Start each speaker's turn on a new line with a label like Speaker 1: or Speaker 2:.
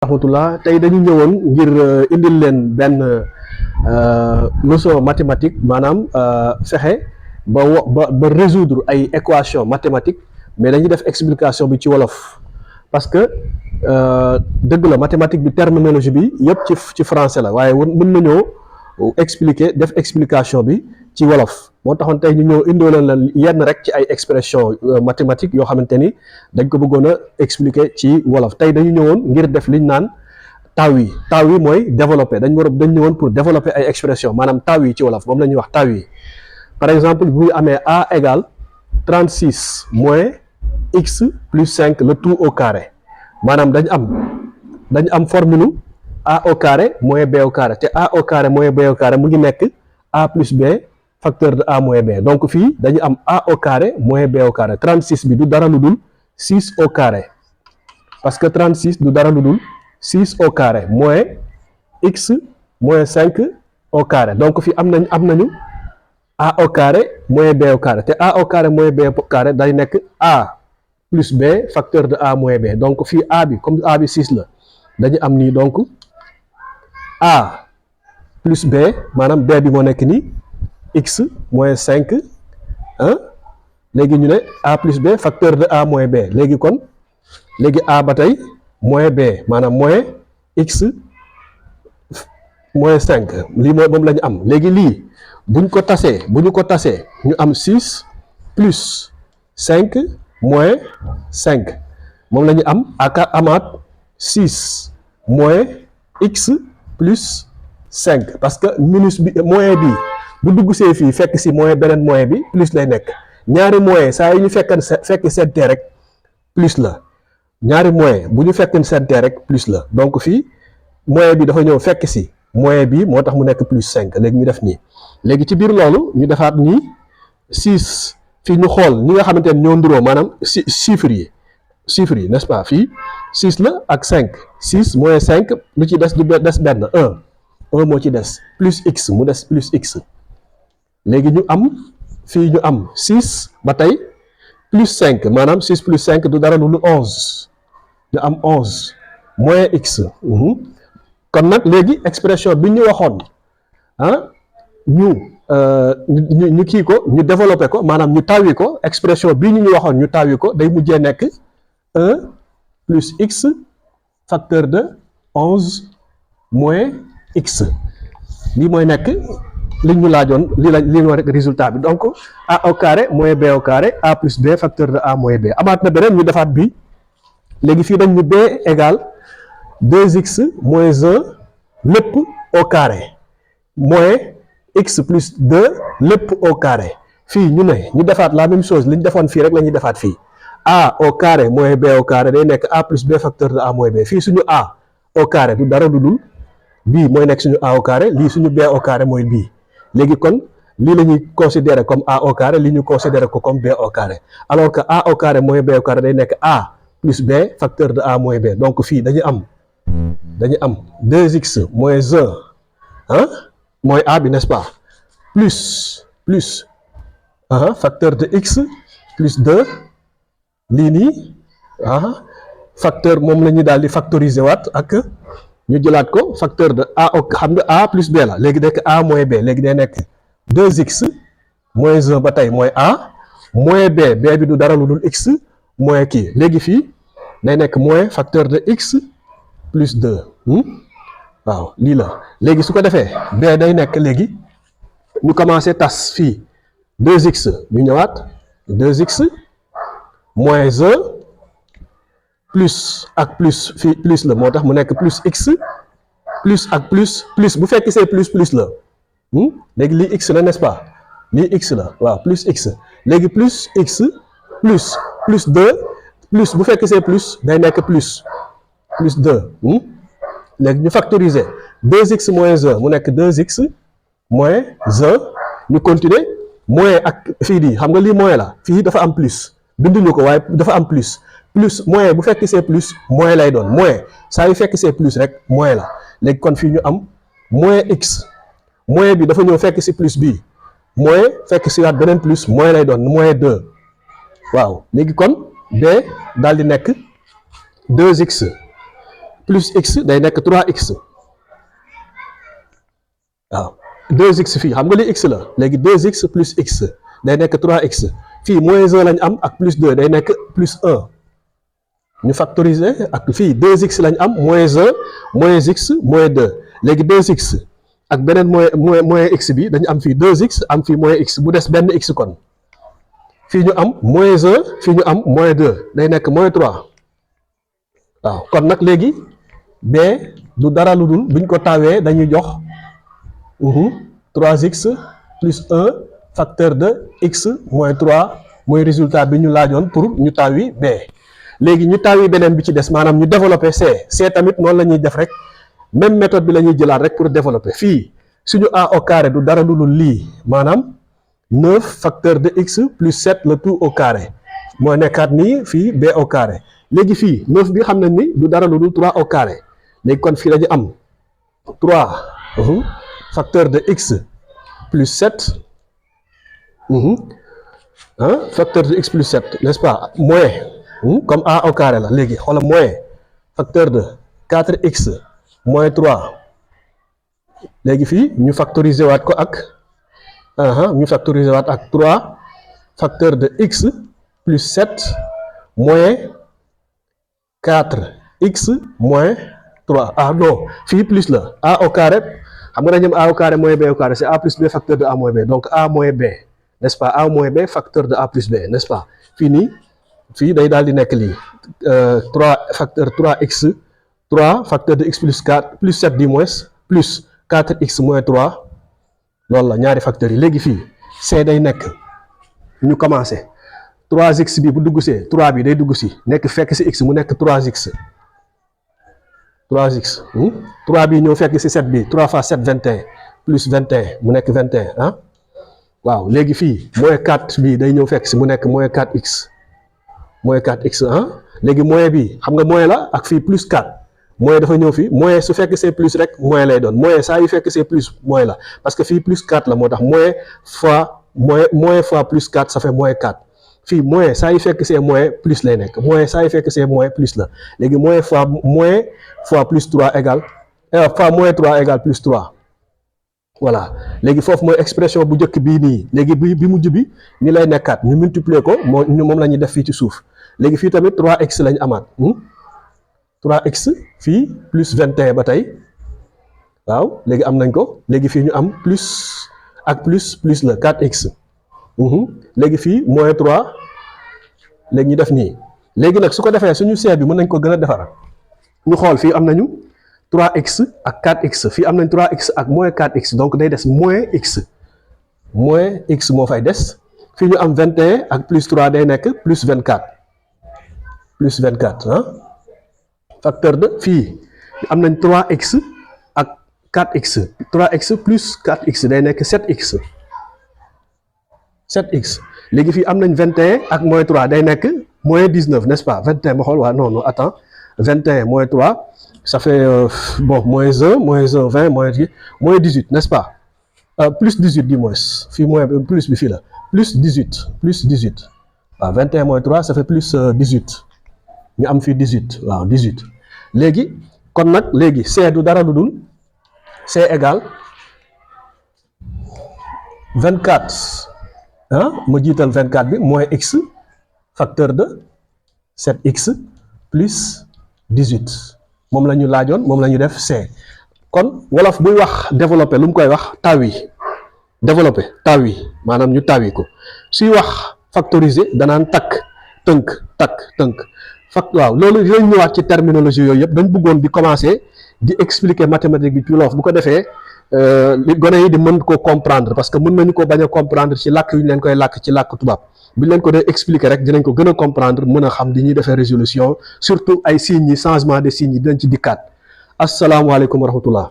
Speaker 1: rahmatullah tey dañu ñëwoon ngir indil leen benn leçon mathématique maanaam fexe ba résoudre ay équation mathématique mais dañuy def explication bi ci wolof parce que dëgg la mathématique bi terminologie bi yëpp ci français la waaye mën nañoo expliquer def explication bi ci wolof moo taxoon tey ñu ñëw indooleen la yenn rek ci ay expression mathématique yoo xamante ni dañ ko bëggoon a expliquer ci wolof tey dañu ñëwoon ngir def liñ naan taw yi mooy développer dañ ñëwoon pour développer ay expression maanaam taw yi ci wolof moom la ñuy wax taw yi par exemple bu ñu amee a égale 36 moins x plus 5 le tout au carré maanaam dañ am formule a au carré moins b au carré te a au carré moins b au carré mu ngi nekk a plus b facteur de a moins b donc fii dañu am a au carré moins b au carré 36 bi du dara lu dul 6 au carré parce que 36 du dara lu dul 6 au carré moins x moins 5 au carré donc fii am nañu a au carré moins b au carré te a au carré moins b au carré day nekk a plus b facteur de a moins b donc fii a bi comme a bi 6 la dañu am nii donc a plus b maanaam b bi moo nekk nii x moins 5 léegi ñu ne a plus b facteur de a moins b léegi a ba tey moins b maanaam moins x moins 5 lii moom la ñu am léegi lii bu ñu ko tasee ñu am 6 plus 5 moins 5 moom la ñu am amaat 6 moins x plus 5 parce que minus bi moins bi bu dugg see fii fekk si moins beneen moins bi plus lay nekk ñaari moins saa yi ñu fekk seddee rek plus la ñaari moins bu ñu fekk seddee rek plus la donc fii moins bi dafa ñëw fekk si moins bi moo tax mu nekk plus 5 léegi ñu def nii léegi ci biir loolu ñu defaat nii 6 fii ñu xool ñi nga xamante ne ñoo nduroo maanaam chiffres yi n'est-ce pas fii 6 la ak 5 6 moins 5 lu ci des du des benn 1 moo ci des plus x mu des plus x léegi ñu am fii ñu am 6 ba tey plus 5 maanaam 6 plus 5 du dara lu 11 ñu am 11 moins x kon nag léegi expression bi ñu waxoon ñu kii ko ñu développé ko maanaam ñu tawi ko expression bii ñu waxoon ñu tawi ko day mujjee nekk 1 plus x facteur de 11 moins x lii mooy nekk li ñu laajoon lii mooy rek résultat bi donc a au carré moins b au carré a plus b facteur de a moins b amaat na beneen ñu defaat bi léegi fii dañ ñu b égale 2x moins 1 lépp au carré moins x plus 2 lépp au carré fii ñu defaat la même chose li ñu defoon fii rek la ñuy defaat fii a au carré moins b au carré day nekk a plus b facteur de a moins b fii suñu a au carré du dara du dul bii mooy nekk suñu a au carré lii suñu b au carré mooy bii léegi kon lii la ñuy considérer comme a au carré lii ñu considérer ko comme b au carré alors que a au carré moins b au carré day nekk a plus b facteur de a moins b donc fii dañu am 2x moins 1 mooy a bi n'est-ce pas plus facteur de x plus 2 lii nii facteur moom la ñuy daal di factoriser waat ak ñu jëlaat ko facteur de a xam nga a plus b la léegi nekk a moins b léegi day nekk 2x moins 1 ba tey mooy a moins b bi du dara lu dul x moins kii léegi fii day nekk moins facteur de x plus 2 waaw lii la léegi su ko defee b day nekk léegi ñu commencé tas fii 2x ñu ñëwaat 2x moins 1 plus ak plus fii plus la moo tax mu nekk plus x plus ak plus bu fekk c'est plus la léegi lii x la n'est-ce pas lii x la waaw plus x léegi plus x plus 2 plus bu fekk c'est plus day nekk plus 2 léegi ñu factoriser 2x moins 1 mu nekk 2x moins 1 ñu continuer moins ak fii di xam nga lii moins la fii dafa am plus binduñu ko waaye dafa am plus moins bu fekk c'est plus moins lay doon moins saa yu fekk c'est plus rek moins la léegi kon fii ñu am moins x moins bi dafa ñëw fekk si plus bii moins fekk si waat beneen plus moins lay doon moins 2 waaw léegi kon b daal di nekk 2x plus x day nekk 3x waaw 2x fii xam nga li x la léegi 2x plus x day nekk 3x fii moins 1 lañ am ak plus 2 day nekk plus 1 ñu factoriser ak fii 2x lañ am moins 1 moins x moins 2 léegi 2x ak beneen moins x bi dañu am fii 2x am fii moins x bu des benn x kon fii ñu am moins 1 fii ñu am moins 2 day nekk moins 3 waaw kon nag léegi b du dara lu dul buñ ko tawee dañuy jox 3x plus 1 facteur de x moins 3 mooy résultat bi ñu laajoon pour ñu tawi b léegi ñu tawi beneen bi ci des maanaam ñu développer c tamit noonu la ñuy def rek même méthode bi la ñuy jëlaat rek pour développer fii suñu a au carré du dara lu dul lii maanaam 9 facteur de x plus 7 le tout au carré mooy nekkaat nii fii b au carré léegi fii 9 bi xam nañ ni du dara lu dul 3 au carré léegi kon fii dañu am 3 facteur de x plus 7 facteur de x plus 7 n'est-ce pas moins comme a au carré la léegi xoolal moins facteur de 4x moins 3 léegi fii ñu factoriser waat ko ak ñu factoriser waat ak 3 facteur de x plus 7 moins 4x moins 3 non fii plus la a au carré xam nga dañu am a au carré moins b au carré c'est a plus b facteur de a moins b donc a moins b n'est-ce pas a moins b facteur de a plus b n'est-ce pas fii nii fii day daal di nekk lii 3 facteur 3x 3 facteur de x plus 4 plus 7 du moins plus 4x moins 3 loolu la ñaari facteurs yi léegi fii c day nekk ñu commencé 3x bi bu dugg see 3 bi day dugg si nekk fekk si x mu nekk 3x 3 bi ñëw fekk si 7 bi 3 fois 7 21 plus 21 mu nekk 21 waaw léegi fii moins 4 bi day ñëw fekk si mu nekk moins 4x léegi moins bi xam nga moins la ak fii plus 4 moins dafa ñëw fii moins su fekk c'est plus rek moins lay doon moins saa yu fekk c'est plus moins la parce que fii plus 4 la moo tax moins fois plus 4 ça fait moins 4 fii moins saa yu fekk c'est moins plus lay nekk moins saa yu fekk c'est moins plus la léegi moins fois plus 3 égale fois moins 3 égale plus 3 voilà léegi foofu mooy expression bu njëkk bii nii léegi bi mujj bi ni lay nekkaat ñu multiplier ko moom la ñuy def fii ci suuf léegi fii tamit 3x lañu amaat 3x fii plus 21 ba tey waaw léegi am nañ ko léegi fii ñu am plus ak plus la 4x léegi fii moins 3 léegi ñu def nii léegi nag su ko defee suñu seet bi mën nañ ko gën a defar ñu xool fii am nañu 3x ak 4x fii am nañ 3x ak moins 4x donc day des moins x moo fay des fii ñu am 21 ak plus 3 day nekk plus 24 facteur de fii am nañ 3x ak 4x 3x plus 4x day nekk 7x léegi fii am nañ 21 ak moins 3 day nekk moins 19 n'est-ce pas 21 ma xool waa non attends 21 moins 3 ça fait moins 1 20 moins 18 n'est-ce pas plus 18 du moins fii moins plus bi fii la plus 18 waaw 21 moins 3 ça fait plus 18 ñu am fii 18 waaw 18 léegi kon nag léegi c du dara lu dul c égale 24 ma jiital 24 bi moins x facteur de 7x plus 18 moom la ñu laajoon moom la ñu def c kon wolof buy wax développé lu mu koy wax développé tawi maanaam ñu tawi ko suy wax factoriser danaan tënk waaw loolu dinañ ñëwaat ci terminologie yooyu yëpp dañ bëggoon di commencer di expliquer mathématique bi ci wolof bu ko defee gone yi di mën ko comprendre parce que mën nañu ko bañ a comprendre ci làkk yu ñu leen koy làkk ci làkk tubaab bu ñu leen ko dee expliquer rek dinañ ko gën a comprendre mën a xam di ñuy defee résolution surtout ay signes yi changement de signes yi dinañ ci dikkaat asalaamaaleykum wa rahmatullah